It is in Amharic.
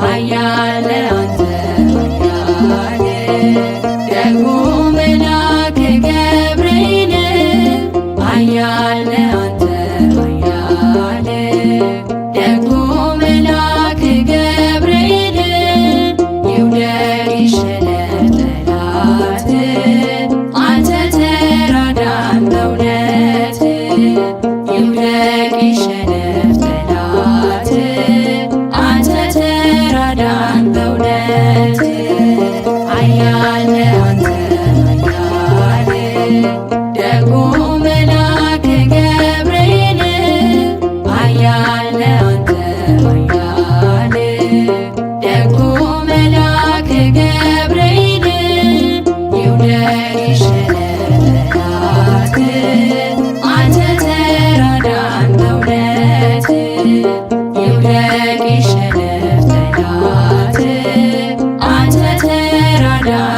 ኃያል አንተ ኃያል ደጉ መልአክ ገብርኤል ኃያል አንተ ኃያል ደጉ መልአክ ገብርኤል ይውደቅ ይሸነፍ ጠላት አንተ ተራዳን በእውነት ይውደቅ ይሸነፍ ጠላት አንተ ተራዳን በእውነት ኃያል አንተ ኃያል ደጉ መልአክ ገብርኤል ኃያል አንተ ኃያል ደጉ መልአክ ገብርኤል ይውደቅ ይሸነፍ ጠላት አንተ ተራዳን በእውነት ይውደቅ ይሸነፍ ጠላት አንተ ተራዳን